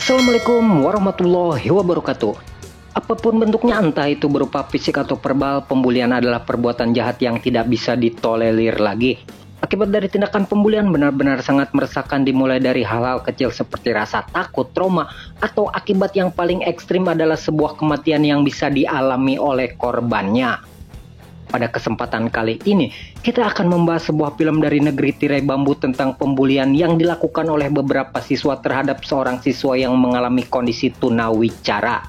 Assalamualaikum warahmatullahi wabarakatuh. Apapun bentuknya, entah itu berupa fisik atau verbal, pembulian adalah perbuatan jahat yang tidak bisa ditolerir lagi. Akibat dari tindakan pembulian benar-benar sangat meresahkan, dimulai dari hal-hal kecil seperti rasa takut, trauma, atau akibat yang paling ekstrim adalah sebuah kematian yang bisa dialami oleh korbannya. Pada kesempatan kali ini, kita akan membahas sebuah film dari negeri tirai bambu tentang pembulian yang dilakukan oleh beberapa siswa terhadap seorang siswa yang mengalami kondisi tunawicara.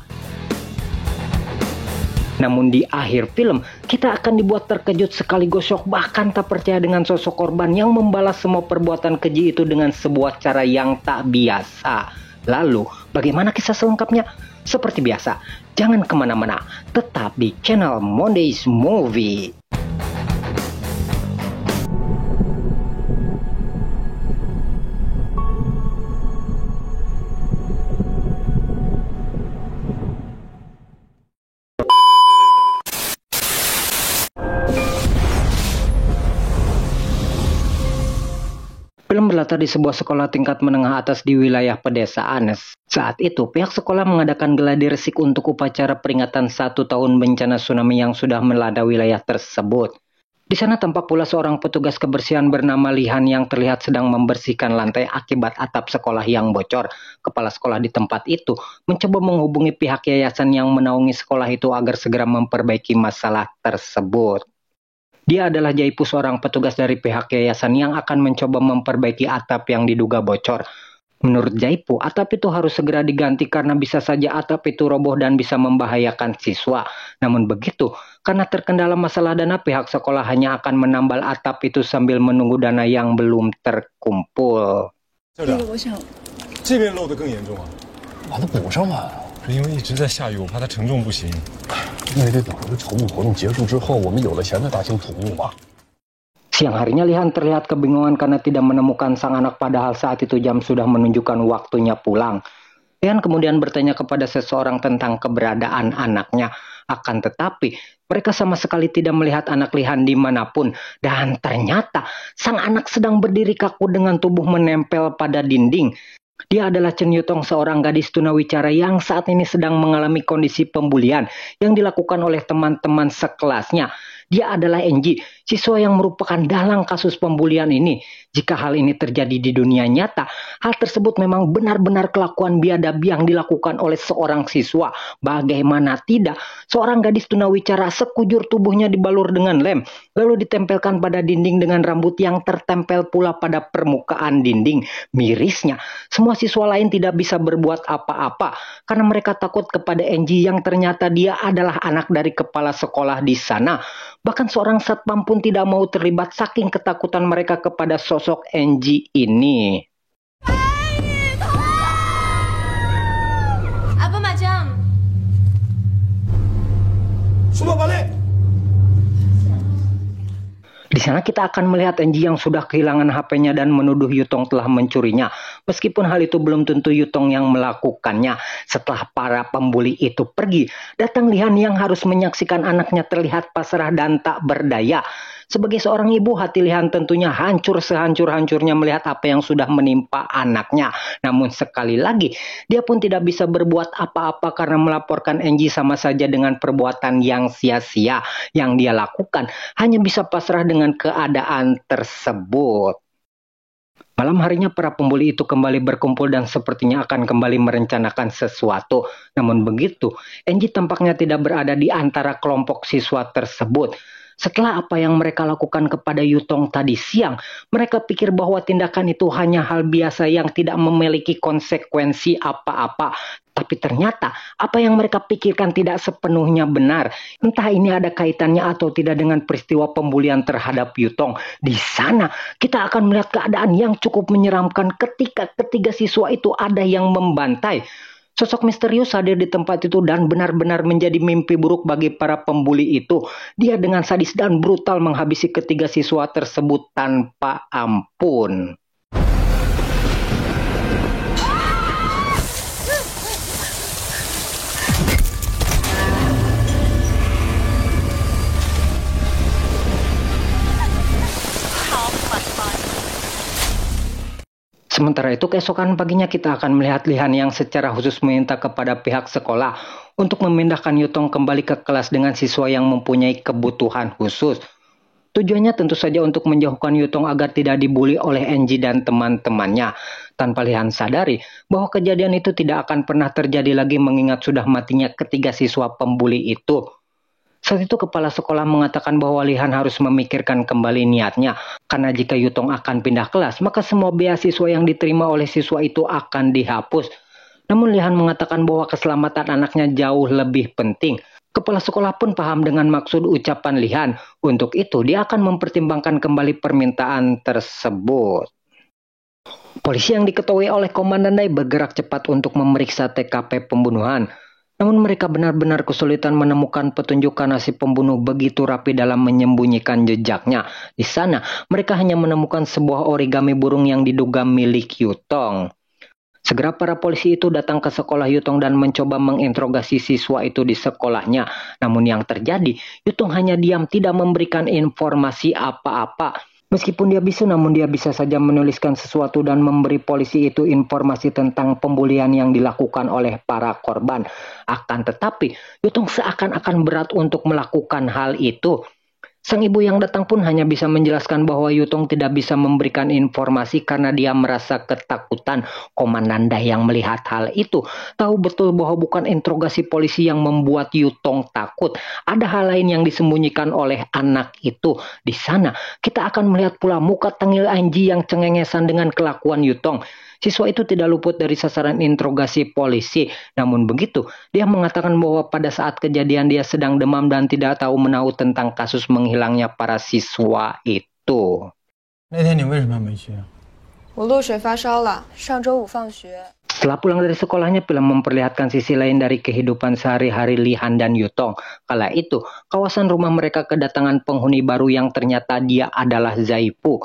Namun di akhir film, kita akan dibuat terkejut sekaligus shock, bahkan tak percaya dengan sosok korban yang membalas semua perbuatan keji itu dengan sebuah cara yang tak biasa. Lalu, bagaimana kisah selengkapnya? Seperti biasa, jangan kemana-mana, tetap di channel Mondays Movie. Film berlatar di sebuah sekolah tingkat menengah atas di wilayah pedesaan. Saat itu, pihak sekolah mengadakan geladi resik untuk upacara peringatan 1 tahun bencana tsunami yang sudah melanda wilayah tersebut. Di sana tampak pula seorang petugas kebersihan bernama Lihan yang terlihat sedang membersihkan lantai akibat atap sekolah yang bocor. Kepala sekolah di tempat itu mencoba menghubungi pihak yayasan yang menaungi sekolah itu agar segera memperbaiki masalah tersebut. Dia adalah Jaipu, seorang petugas dari pihak yayasan yang akan mencoba memperbaiki atap yang diduga bocor. Menurut Jaipu, atap itu harus segera diganti karena bisa saja atap itu roboh dan bisa membahayakan siswa. Namun begitu, karena terkendala masalah dana, pihak sekolah hanya akan menambal atap itu sambil menunggu dana yang belum terkumpul. 校长，这边漏得更严重啊！把它补上吧。是因为一直在下雨，我怕它承重不行。那也得等这个筹募活动结束之后，我们有了钱再大兴土木吧。 Siang harinya Lihan terlihat kebingungan karena tidak menemukan sang anak, padahal saat itu jam sudah menunjukkan waktunya pulang. Lihan kemudian bertanya kepada seseorang tentang keberadaan anaknya. Akan tetapi, mereka sama sekali tidak melihat anak Lihan dimanapun. Dan ternyata, sang anak sedang berdiri kaku dengan tubuh menempel pada dinding. Dia adalah Chen Yutong, seorang gadis tunawicara yang saat ini sedang mengalami kondisi pembulian yang dilakukan oleh teman-teman sekelasnya. Dia adalah Enji, siswa yang merupakan dalang kasus pembulian ini. Jika hal ini terjadi di dunia nyata, hal tersebut memang benar-benar kelakuan biadab yang dilakukan oleh seorang siswa. Bagaimana tidak, seorang gadis tunawicara sekujur tubuhnya dibalur dengan lem, lalu ditempelkan pada dinding dengan rambut yang tertempel pula pada permukaan dinding. Mirisnya, semua siswa lain tidak bisa berbuat apa-apa karena mereka takut kepada Enji yang ternyata dia adalah anak dari kepala sekolah di sana. Bahkan seorang satpam pun tidak mau terlibat saking ketakutan mereka kepada sosok Enji ini. Apa macam? Semua balik. Di sana kita akan melihat Enji yang sudah kehilangan HP-nya dan menuduh Yutong telah mencurinya. Meskipun hal itu belum tentu Yutong yang melakukannya. Setelah para pembuli itu pergi, datang Lihan yang harus menyaksikan anaknya terlihat pasrah dan tak berdaya. Sebagai seorang ibu, hati Lihan tentunya hancur sehancur-hancurnya melihat apa yang sudah menimpa anaknya. Namun sekali lagi, dia pun tidak bisa berbuat apa-apa karena melaporkan Enji sama saja dengan perbuatan yang sia-sia. Yang dia lakukan hanya bisa pasrah dengan keadaan tersebut. Malam harinya para pembuli itu kembali berkumpul dan sepertinya akan kembali merencanakan sesuatu. Namun begitu, Enji tampaknya tidak berada di antara kelompok siswa tersebut. Setelah apa yang mereka lakukan kepada Yutong tadi siang, mereka pikir bahwa tindakan itu hanya hal biasa yang tidak memiliki konsekuensi apa-apa. Tapi ternyata apa yang mereka pikirkan tidak sepenuhnya benar. Entah ini ada kaitannya atau tidak dengan peristiwa pembulian terhadap Yutong. Di sana kita akan melihat keadaan yang cukup menyeramkan ketika ketiga siswa itu ada yang membantai. Sosok misterius hadir di tempat itu dan benar-benar menjadi mimpi buruk bagi para pembuli itu. Dia dengan sadis dan brutal menghabisi ketiga siswa tersebut tanpa ampun. Sementara itu keesokan paginya kita akan melihat Lihan yang secara khusus meminta kepada pihak sekolah untuk memindahkan Yutong kembali ke kelas dengan siswa yang mempunyai kebutuhan khusus. Tujuannya tentu saja untuk menjauhkan Yutong agar tidak dibully oleh Enji dan teman-temannya. Tanpa Lihan sadari bahwa kejadian itu tidak akan pernah terjadi lagi mengingat sudah matinya ketiga siswa pembuli itu. Saat itu kepala sekolah mengatakan bahwa Lihan harus memikirkan kembali niatnya. Karena jika Yutong akan pindah kelas, maka semua beasiswa yang diterima oleh siswa itu akan dihapus. Namun Lihan mengatakan bahwa keselamatan anaknya jauh lebih penting. Kepala sekolah pun paham dengan maksud ucapan Lihan. Untuk itu, dia akan mempertimbangkan kembali permintaan tersebut. Polisi yang diketuai oleh Komandan Dai bergerak cepat untuk memeriksa TKP pembunuhan. Namun mereka benar-benar kesulitan menemukan petunjuk karena si pembunuh begitu rapi dalam menyembunyikan jejaknya. Di sana, mereka hanya menemukan sebuah origami burung yang diduga milik Yutong. Segera para polisi itu datang ke sekolah Yutong dan mencoba menginterogasi siswa itu di sekolahnya. Namun yang terjadi, Yutong hanya diam tidak memberikan informasi apa-apa. Meskipun dia bisu, namun dia bisa saja menuliskan sesuatu dan memberi polisi itu informasi tentang pembulian yang dilakukan oleh para korban. Akan tetapi, Yutong seakan-akan berat untuk melakukan hal itu. Sang ibu yang datang pun hanya bisa menjelaskan bahwa Yutong tidak bisa memberikan informasi karena dia merasa ketakutan. Komandan Dai yang melihat hal itu tahu betul bahwa bukan interogasi polisi yang membuat Yutong takut. Ada hal lain yang disembunyikan oleh anak itu. Di sana kita akan melihat pula muka tengil Anji yang cengengesan dengan kelakuan Yutong. Siswa itu tidak luput dari sasaran interogasi polisi. Namun begitu, dia mengatakan bahwa pada saat kejadian dia sedang demam dan tidak tahu menahu tentang kasus menghilangnya para siswa itu. 那天你为什么没去？我落水发烧了，上周五放学。 Setelah pulang dari sekolahnya, film memperlihatkan sisi lain dari kehidupan sehari-hari Lihan dan Yutong. Kala itu, kawasan rumah mereka kedatangan penghuni baru yang ternyata dia adalah Zaipu.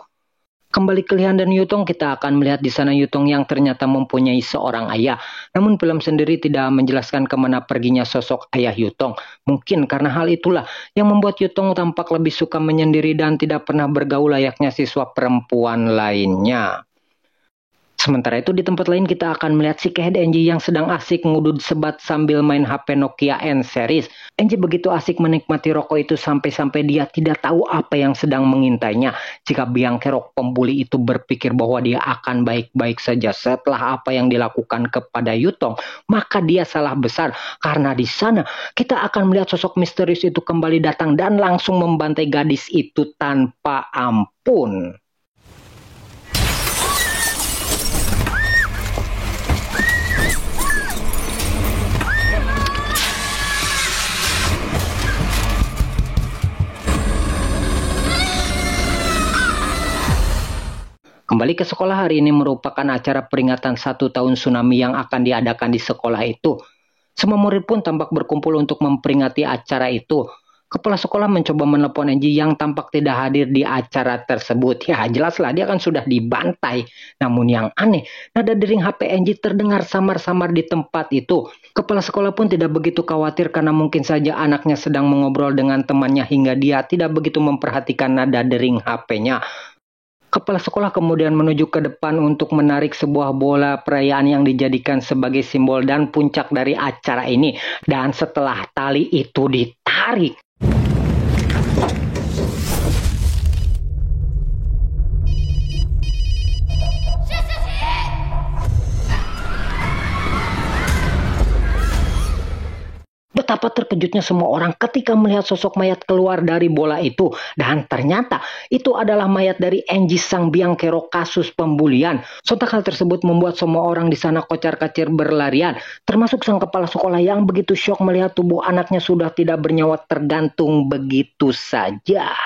Kembali ke Lihan dan Yutong, kita akan melihat di sana Yutong yang ternyata mempunyai seorang ayah. Namun film sendiri tidak menjelaskan kemana perginya sosok ayah Yutong. Mungkin karena hal itulah yang membuat Yutong tampak lebih suka menyendiri dan tidak pernah bergaul layaknya siswa perempuan lainnya. Sementara itu di tempat lain kita akan melihat si Kehed Enji yang sedang asik ngudud sebat sambil main HP Nokia N series. Enji begitu asik menikmati rokok itu sampai-sampai dia tidak tahu apa yang sedang mengintainya. Jika biang kerok pembuli itu berpikir bahwa dia akan baik-baik saja setelah apa yang dilakukan kepada Yutong, maka dia salah besar. Karena di sana kita akan melihat sosok misterius itu kembali datang dan langsung membantai gadis itu tanpa ampun. Kembali ke sekolah hari ini merupakan acara peringatan 1 tahun tsunami yang akan diadakan di sekolah itu. Semua murid pun tampak berkumpul untuk memperingati acara itu. Kepala sekolah mencoba menelepon Enji yang tampak tidak hadir di acara tersebut. Ya jelaslah dia kan sudah dibantai. Namun yang aneh, nada dering HP Enji terdengar samar-samar di tempat itu. Kepala sekolah pun tidak begitu khawatir karena mungkin saja anaknya sedang mengobrol dengan temannya hingga dia tidak begitu memperhatikan nada dering HP-nya. Kepala sekolah kemudian menuju ke depan untuk menarik sebuah bola perayaan yang dijadikan sebagai simbol dan puncak dari acara ini. Dan setelah tali itu ditarik, betapa terkejutnya semua orang ketika melihat sosok mayat keluar dari bola itu. Dan ternyata itu adalah mayat dari Enji sang biang kerok kasus pembulian. Sontak hal tersebut membuat semua orang di sana kocar-kacir berlarian. Termasuk sang kepala sekolah yang begitu syok melihat tubuh anaknya sudah tidak bernyawa tergantung begitu saja.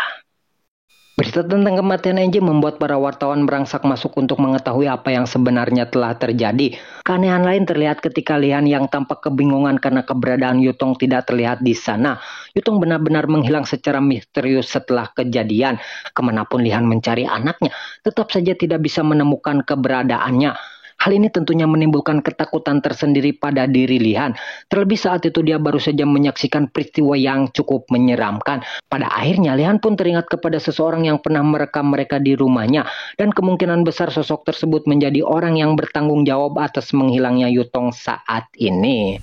Berita tentang kematian Enji membuat para wartawan merangsak masuk untuk mengetahui apa yang sebenarnya telah terjadi. Keanehan lain terlihat ketika Lihan yang tampak kebingungan karena keberadaan Yutong tidak terlihat di sana. Yutong benar-benar menghilang secara misterius setelah kejadian. Kemanapun Lihan mencari anaknya, tetap saja tidak bisa menemukan keberadaannya. Hal ini tentunya menimbulkan ketakutan tersendiri pada diri Lihan. Terlebih saat itu dia baru saja menyaksikan peristiwa yang cukup menyeramkan. Pada akhirnya Lihan pun teringat kepada seseorang yang pernah merekam mereka di rumahnya. Dan kemungkinan besar sosok tersebut menjadi orang yang bertanggung jawab atas menghilangnya Yutong saat ini.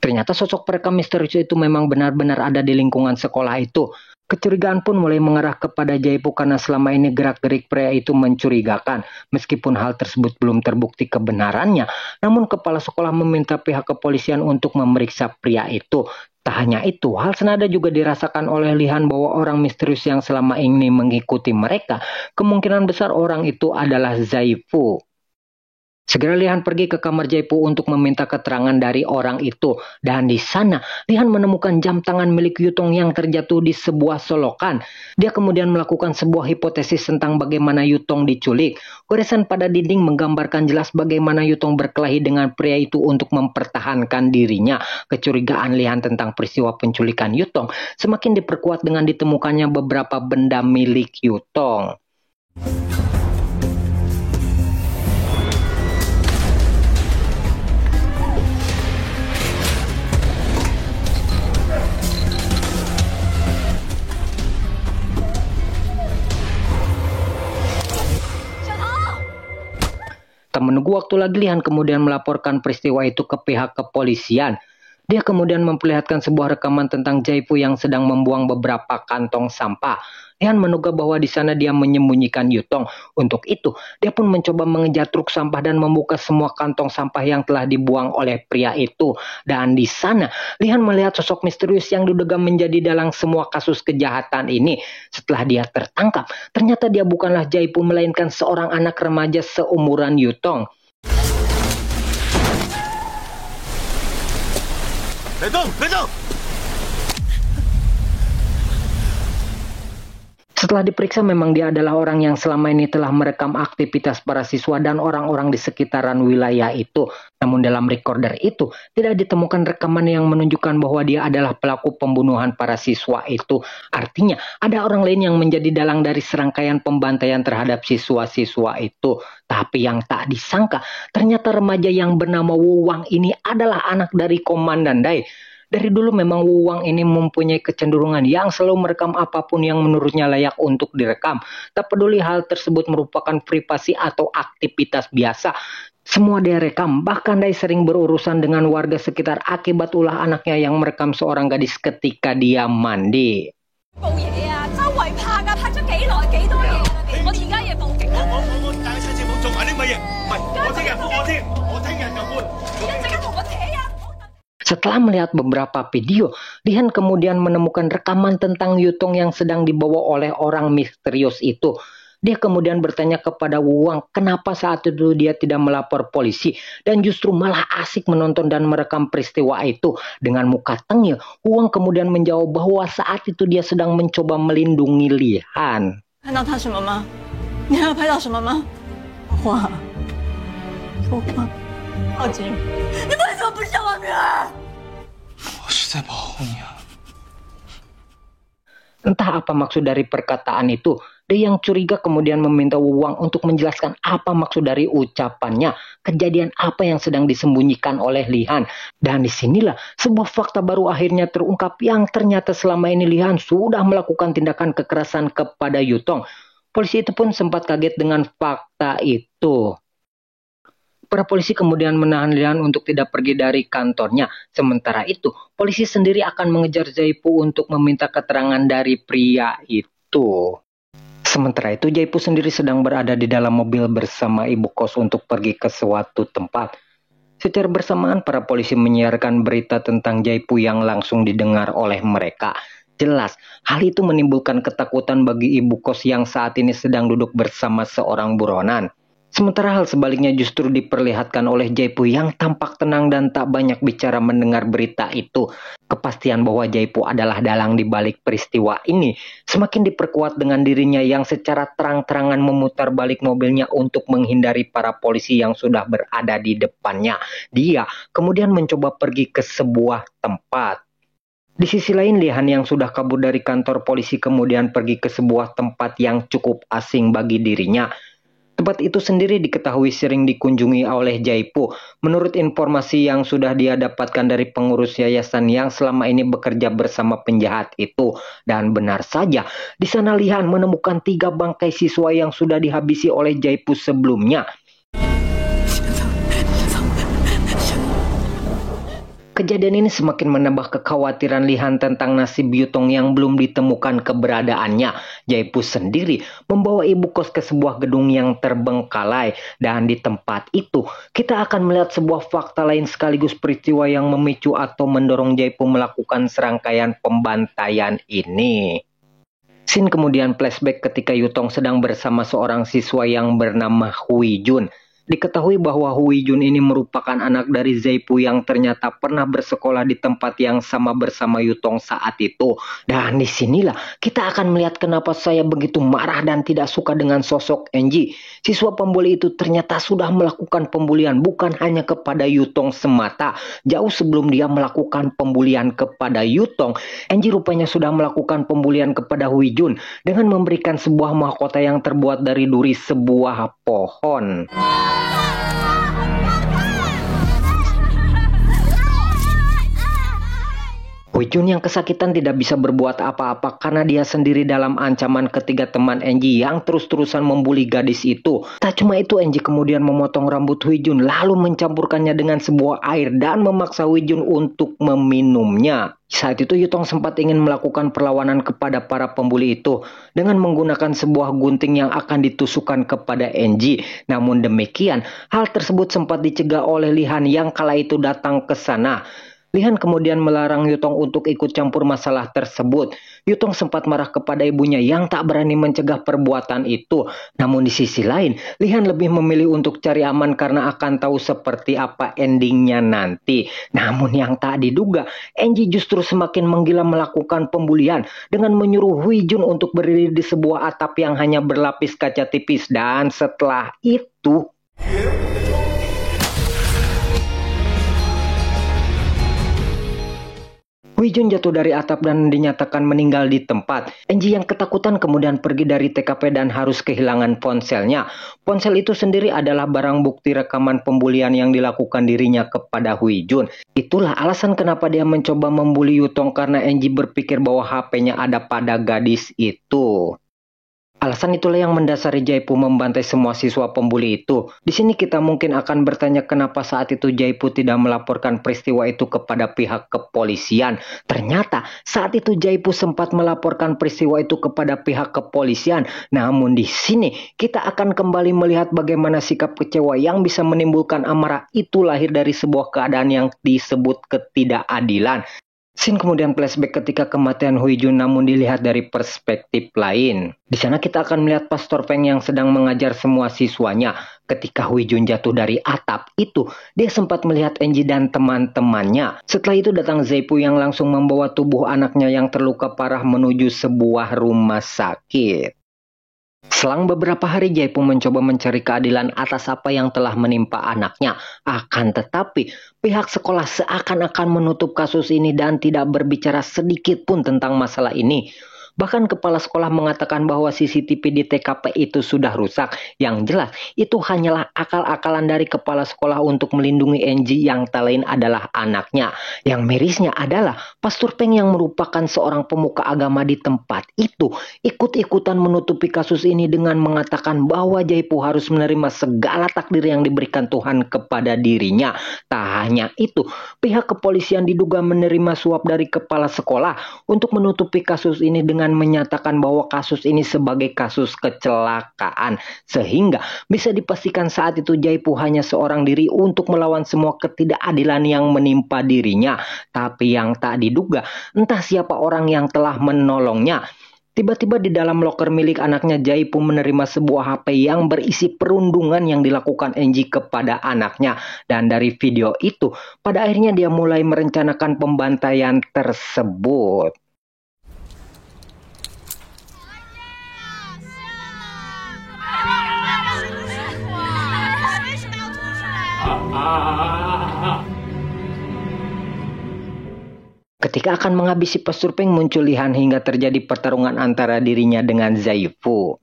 Ternyata sosok perekam misterius itu memang benar-benar ada di lingkungan sekolah itu. Kecurigaan pun mulai mengarah kepada Jaipu karena selama ini gerak-gerik pria itu mencurigakan. Meskipun hal tersebut belum terbukti kebenarannya, namun kepala sekolah meminta pihak kepolisian untuk memeriksa pria itu. Tak hanya itu, hal senada juga dirasakan oleh Lihan bahwa orang misterius yang selama ini mengikuti mereka, kemungkinan besar orang itu adalah Zaifu. Segera Lihan pergi ke kamar Jaipu untuk meminta keterangan dari orang itu. Dan di sana, Lihan menemukan jam tangan milik Yutong yang terjatuh di sebuah solokan. Dia kemudian melakukan sebuah hipotesis tentang bagaimana Yutong diculik. Goresan pada dinding menggambarkan jelas bagaimana Yutong berkelahi dengan pria itu untuk mempertahankan dirinya. Kecurigaan Lihan tentang peristiwa penculikan Yutong semakin diperkuat dengan ditemukannya beberapa benda milik Yutong. Tak menunggu waktu lagi, Lihan kemudian melaporkan peristiwa itu ke pihak kepolisian. Dia kemudian memperlihatkan sebuah rekaman tentang Jaipu yang sedang membuang beberapa kantong sampah. Lihan menduga bahwa di sana dia menyembunyikan Yutong. Untuk itu, dia pun mencoba mengejar truk sampah dan membuka semua kantong sampah yang telah dibuang oleh pria itu. Dan di sana, Lihan melihat sosok misterius yang diduga menjadi dalang semua kasus kejahatan ini. Setelah dia tertangkap, ternyata dia bukanlah Jaipu melainkan seorang anak remaja seumuran Yutong. Setelah diperiksa, memang dia adalah orang yang selama ini telah merekam aktivitas para siswa dan orang-orang di sekitaran wilayah itu. Namun dalam recorder itu tidak ditemukan rekaman yang menunjukkan bahwa dia adalah pelaku pembunuhan para siswa itu. Artinya ada orang lain yang menjadi dalang dari serangkaian pembantaian terhadap siswa-siswa itu. Tapi yang tak disangka, ternyata remaja yang bernama Wu Wang ini adalah anak dari Komandan Dai. Dari dulu memang Wu Wang ini mempunyai kecenderungan yang selalu merekam apapun yang menurutnya layak untuk direkam. Tak peduli hal tersebut merupakan privasi atau aktivitas biasa. Semua dia rekam, bahkan Dai sering berurusan dengan warga sekitar akibat ulah anaknya yang merekam seorang gadis ketika dia mandi. Setelah melihat beberapa video, Lihan kemudian menemukan rekaman tentang Yutong yang sedang dibawa oleh orang misterius itu. Dia kemudian bertanya kepada Wu Wang kenapa saat itu dia tidak melapor polisi dan justru malah asik menonton dan merekam peristiwa itu. Dengan muka tengil, Wu Wang kemudian menjawab bahwa saat itu dia sedang mencoba melindungi Lihan. Entah apa maksud dari perkataan itu. Dia yang curiga kemudian meminta Wu Wang untuk menjelaskan apa maksud dari ucapannya, kejadian apa yang sedang disembunyikan oleh Lihan. Dan disinilah sebuah fakta baru akhirnya terungkap yang ternyata selama ini Lihan sudah melakukan tindakan kekerasan kepada Yutong. Polisi itu pun sempat kaget dengan fakta itu. Para polisi kemudian menahan Lihan untuk tidak pergi dari kantornya. Sementara itu, polisi sendiri akan mengejar Jaipu untuk meminta keterangan dari pria itu. Sementara itu, Jaipu sendiri sedang berada di dalam mobil bersama ibu kos untuk pergi ke suatu tempat. Secara bersamaan, para polisi menyiarkan berita tentang Jaipu yang langsung didengar oleh mereka. Jelas, hal itu menimbulkan ketakutan bagi ibu kos yang saat ini sedang duduk bersama seorang buronan. Sementara hal sebaliknya justru diperlihatkan oleh Jaipu yang tampak tenang dan tak banyak bicara mendengar berita itu. Kepastian bahwa Jaipu adalah dalang di balik peristiwa ini semakin diperkuat dengan dirinya yang secara terang-terangan memutar balik mobilnya untuk menghindari para polisi yang sudah berada di depannya. Dia kemudian mencoba pergi ke sebuah tempat. Di sisi lain, Lihan yang sudah kabur dari kantor polisi kemudian pergi ke sebuah tempat yang cukup asing bagi dirinya. Tempat itu sendiri diketahui sering dikunjungi oleh Jaipu. Menurut informasi yang sudah dia dapatkan dari pengurus yayasan yang selama ini bekerja bersama penjahat itu. Dan benar saja, di sana Lihan menemukan 3 bangkai siswa yang sudah dihabisi oleh Jaipu sebelumnya. Kejadian ini semakin menambah kekhawatiran Lihan tentang nasib Yutong yang belum ditemukan keberadaannya. Jaipu sendiri membawa ibu kos ke sebuah gedung yang terbengkalai. Dan di tempat itu, kita akan melihat sebuah fakta lain sekaligus peristiwa yang memicu atau mendorong Jaipu melakukan serangkaian pembantaian ini. Scene kemudian flashback ketika Yutong sedang bersama seorang siswa yang bernama Hui Jun. Diketahui bahwa Hui Jun ini merupakan anak dari Jaipu yang ternyata pernah bersekolah di tempat yang sama bersama Yutong saat itu. Dan disinilah kita akan melihat kenapa saya begitu marah dan tidak suka dengan sosok Enji. Siswa pembuli itu ternyata sudah melakukan pembulian bukan hanya kepada Yutong semata. Jauh sebelum dia melakukan pembulian kepada Yutong, Enji rupanya sudah melakukan pembulian kepada Hui Jun dengan memberikan sebuah mahkota yang terbuat dari duri sebuah pohon. Hui Jun yang kesakitan tidak bisa berbuat apa-apa karena dia sendiri dalam ancaman ketiga teman Enji yang terus-terusan membuli gadis itu. Tak cuma itu, Enji kemudian memotong rambut Hui Jun lalu mencampurkannya dengan sebuah air dan memaksa Hui Jun untuk meminumnya. Saat itu Yutong sempat ingin melakukan perlawanan kepada para pembuli itu dengan menggunakan sebuah gunting yang akan ditusukkan kepada Enji. Namun demikian, hal tersebut sempat dicegah oleh Lihan yang kala itu datang ke sana. Lihan kemudian melarang Yutong untuk ikut campur masalah tersebut. Yutong sempat marah kepada ibunya yang tak berani mencegah perbuatan itu. Namun di sisi lain, Lihan lebih memilih untuk cari aman karena akan tahu seperti apa endingnya nanti. Namun yang tak diduga, Enji justru semakin menggila melakukan pembulian dengan menyuruh Hui Jun untuk berdiri di sebuah atap yang hanya berlapis kaca tipis. Dan setelah itu, Hui Jun jatuh dari atap dan dinyatakan meninggal di tempat. Enji yang ketakutan kemudian pergi dari TKP dan harus kehilangan ponselnya. Ponsel itu sendiri adalah barang bukti rekaman pembulian yang dilakukan dirinya kepada Hui Jun. Itulah alasan kenapa dia mencoba membuli Yutong karena Enji berpikir bahwa HP-nya ada pada gadis itu. Alasan itulah yang mendasari Jaipu membantai semua siswa pembuli itu. Di sini kita mungkin akan bertanya kenapa saat itu Jaipu tidak melaporkan peristiwa itu kepada pihak kepolisian. Ternyata saat itu Jaipu sempat melaporkan peristiwa itu kepada pihak kepolisian. Namun di sini kita akan kembali melihat bagaimana sikap kecewa yang bisa menimbulkan amarah itu lahir dari sebuah keadaan yang disebut ketidakadilan. Scene kemudian flashback ketika kematian Hui Jun namun dilihat dari perspektif lain. Di sana kita akan melihat Pastor Feng yang sedang mengajar semua siswanya. Ketika Hui Jun jatuh dari atap itu, dia sempat melihat Enji dan teman-temannya. Setelah itu datang Jaipu yang langsung membawa tubuh anaknya yang terluka parah menuju sebuah rumah sakit. Selang beberapa hari Jaipu mencoba mencari keadilan atas apa yang telah menimpa anaknya. Akan tetapi pihak sekolah seakan-akan menutup kasus ini dan tidak berbicara sedikit pun tentang masalah ini. Bahkan kepala sekolah mengatakan bahwa CCTV di TKP itu sudah rusak. Yang jelas itu hanyalah akal-akalan dari kepala sekolah untuk melindungi Enji yang tak lain adalah anaknya. Yang mirisnya adalah Pastor Peng yang merupakan seorang pemuka agama di tempat itu ikut-ikutan menutupi kasus ini dengan mengatakan bahwa Jaipu harus menerima segala takdir yang diberikan Tuhan kepada dirinya. Tak hanya itu, pihak kepolisian diduga menerima suap dari kepala sekolah untuk menutupi kasus ini dengan menyatakan bahwa kasus ini sebagai kasus kecelakaan. Sehingga bisa dipastikan saat itu Jaipu hanya seorang diri untuk melawan semua ketidakadilan yang menimpa dirinya. Tapi yang tak diduga, entah siapa orang yang telah menolongnya. Tiba-tiba di dalam loker milik anaknya Jaipu menerima sebuah HP yang berisi perundungan yang dilakukan Enji kepada anaknya. Dan dari video itu, pada akhirnya dia mulai merencanakan pembantaian tersebut. Ketika akan menghabisi pesurpeng muncul Lihan hingga terjadi pertarungan antara dirinya dengan Zaifu.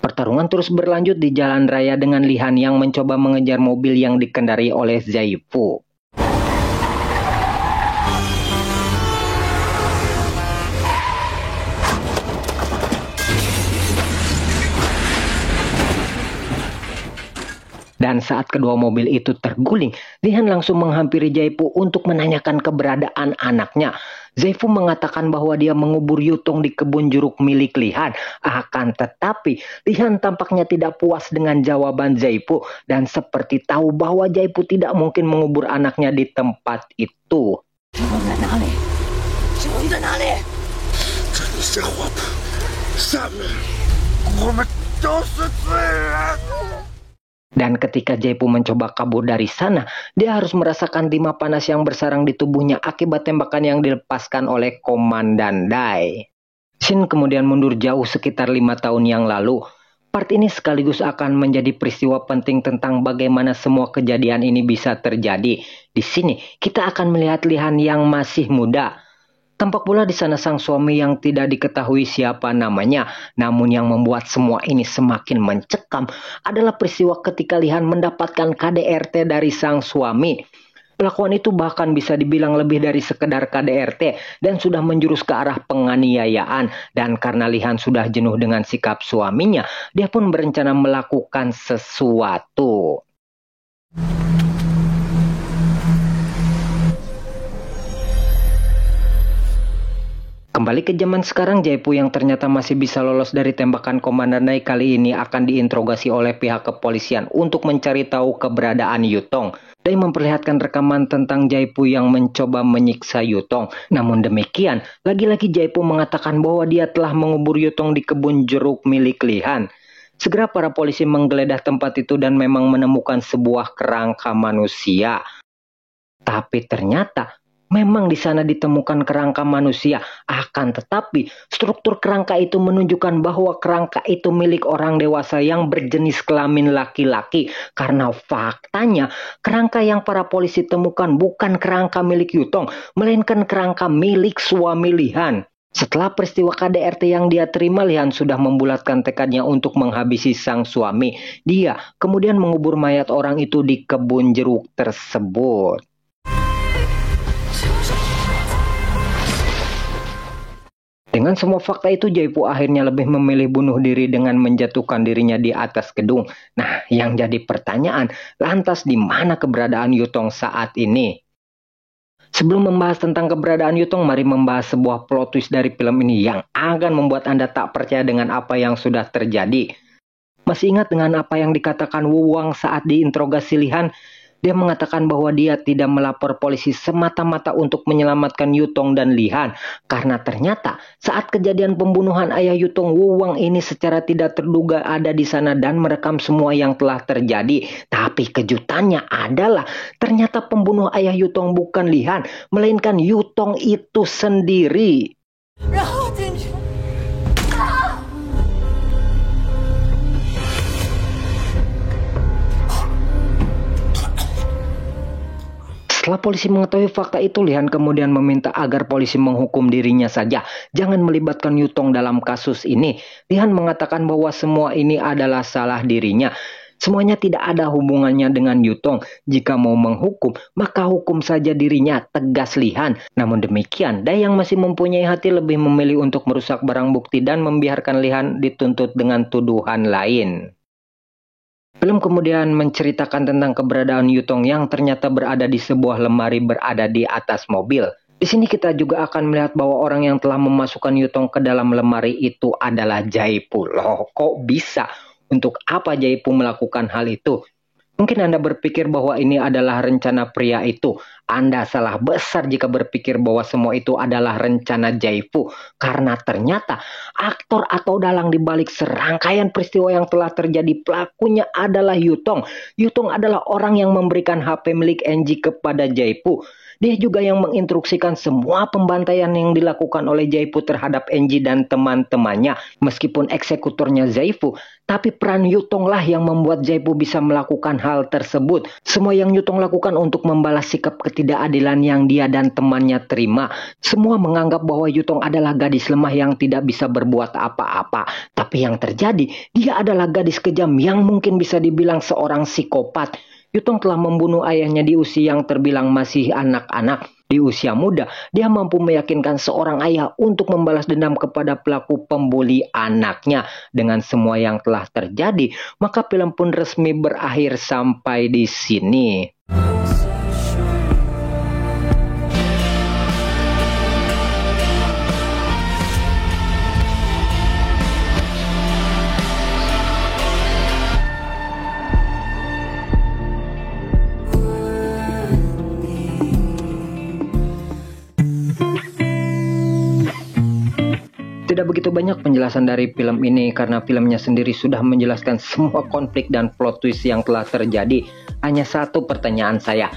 Pertarungan terus berlanjut di jalan raya dengan Lihan yang mencoba mengejar mobil yang dikendarai oleh Zaifu. Dan saat kedua mobil itu terguling, Lihan langsung menghampiri Zaifu untuk menanyakan keberadaan anaknya. Zaifu mengatakan bahwa dia mengubur Yutong di kebun jeruk milik Lihan. Akan tetapi, Lihan tampaknya tidak puas dengan jawaban Zaifu dan seperti tahu bahwa Zaifu tidak mungkin mengubur anaknya di tempat itu. Dan ketika Zaifu mencoba kabur dari sana, dia harus merasakan timah panas yang bersarang di tubuhnya akibat tembakan yang dilepaskan oleh Komandan Dai. Shin kemudian mundur jauh sekitar 5 tahun yang lalu. Part ini sekaligus akan menjadi peristiwa penting tentang bagaimana semua kejadian ini bisa terjadi. Di sini kita akan melihat Lihan yang masih muda. Tampak pula di sana sang suami yang tidak diketahui siapa namanya. Namun yang membuat semua ini semakin mencekam adalah peristiwa ketika Lihan mendapatkan KDRT dari sang suami. Pelakuan itu bahkan bisa dibilang lebih dari sekedar KDRT dan sudah menjurus ke arah penganiayaan. Dan karena Lihan sudah jenuh dengan sikap suaminya, dia pun berencana melakukan sesuatu. Kembali ke zaman sekarang, Zaifu yang ternyata masih bisa lolos dari tembakan Komandan Dai kali ini akan diinterogasi oleh pihak kepolisian untuk mencari tahu keberadaan Yutong. Dai memperlihatkan rekaman tentang Zaifu yang mencoba menyiksa Yutong. Namun demikian, lagi-lagi Zaifu mengatakan bahwa dia telah mengubur Yutong di kebun jeruk milik Lihan. Segera para polisi menggeledah tempat itu dan memang menemukan sebuah kerangka manusia. Tapi ternyata memang di sana ditemukan kerangka manusia, akan tetapi struktur kerangka itu menunjukkan bahwa kerangka itu milik orang dewasa yang berjenis kelamin laki-laki. Karena faktanya kerangka yang para polisi temukan bukan kerangka milik Yutong, melainkan kerangka milik suami Lihan. Setelah peristiwa KDRT yang dia terima, Lihan sudah membulatkan tekadnya untuk menghabisi sang suami. Dia kemudian mengubur mayat orang itu di kebun jeruk tersebut. Dengan semua fakta itu, Zaifu akhirnya lebih memilih bunuh diri dengan menjatuhkan dirinya di atas gedung. Nah, yang jadi pertanyaan, lantas di mana keberadaan Yutong saat ini? Sebelum membahas tentang keberadaan Yutong, mari membahas sebuah plot twist dari film ini yang akan membuat Anda tak percaya dengan apa yang sudah terjadi. Masih ingat dengan apa yang dikatakan Wu Wang saat diinterogasi Lihan? Dia mengatakan bahwa dia tidak melapor polisi semata-mata untuk menyelamatkan Yutong dan Lihan. Karena ternyata saat kejadian pembunuhan ayah Yutong, Wu Wang ini secara tidak terduga ada di sana dan merekam semua yang telah terjadi. Tapi kejutannya adalah ternyata pembunuh ayah Yutong bukan Lihan, melainkan Yutong itu sendiri. Setelah polisi mengetahui fakta itu, Lihan kemudian meminta agar polisi menghukum dirinya saja. Jangan melibatkan Yutong dalam kasus ini. Lihan mengatakan bahwa semua ini adalah salah dirinya. Semuanya tidak ada hubungannya dengan Yutong. Jika mau menghukum, maka hukum saja dirinya, tegas Lihan. Namun demikian, Dai yang masih mempunyai hati lebih memilih untuk merusak barang bukti dan membiarkan Lihan dituntut dengan tuduhan lain. Film kemudian menceritakan tentang keberadaan Yutong yang ternyata berada di sebuah lemari berada di atas mobil. Di sini kita juga akan melihat bahwa orang yang telah memasukkan Yutong ke dalam lemari itu adalah Zaifu. Loh, kok bisa? Untuk apa Zaifu melakukan hal itu? Mungkin Anda berpikir bahwa ini adalah rencana pria itu. Anda salah besar jika berpikir bahwa semua itu adalah rencana Zaifu. Karena ternyata aktor atau dalang dibalik serangkaian peristiwa yang telah terjadi, pelakunya adalah Yutong. Yutong adalah orang yang memberikan HP milik NG kepada Zaifu. Dia juga yang menginstruksikan semua pembantaian yang dilakukan oleh Zaifu terhadap NG dan teman-temannya. Meskipun eksekutornya Zaifu, Tapi peran Yutong lah yang membuat Jaipu bisa melakukan hal tersebut. Semua yang Yutong lakukan untuk membalas sikap ketidakadilan yang dia dan temannya terima. Semua menganggap bahwa Yutong adalah gadis lemah yang tidak bisa berbuat apa-apa. Tapi yang terjadi, dia adalah gadis kejam yang mungkin bisa dibilang seorang psikopat. Yutong telah membunuh ayahnya di usia yang terbilang masih anak-anak. Di usia muda, dia mampu meyakinkan seorang ayah untuk membalas dendam kepada pelaku pembuli anaknya. Dengan semua yang telah terjadi, maka film pun resmi berakhir sampai di sini. Tidak begitu banyak penjelasan dari film ini karena filmnya sendiri sudah menjelaskan semua konflik dan plot twist yang telah terjadi. Hanya satu pertanyaan saya.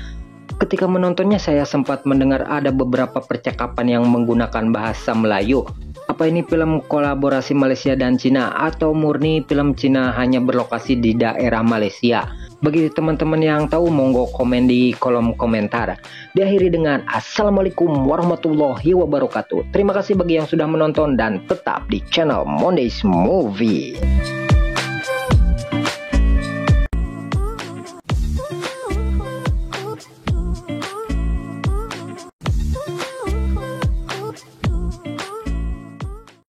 Ketika menontonnya saya sempat mendengar ada beberapa percakapan yang menggunakan bahasa Melayu. Apa ini film kolaborasi Malaysia dan Cina atau murni film Cina hanya berlokasi di daerah Malaysia? Bagi teman-teman yang tahu, monggo komen di kolom komentar. Diakhiri dengan Assalamualaikum warahmatullahi wabarakatuh. Terima kasih bagi yang sudah menonton dan tetap di channel Mondays Movie.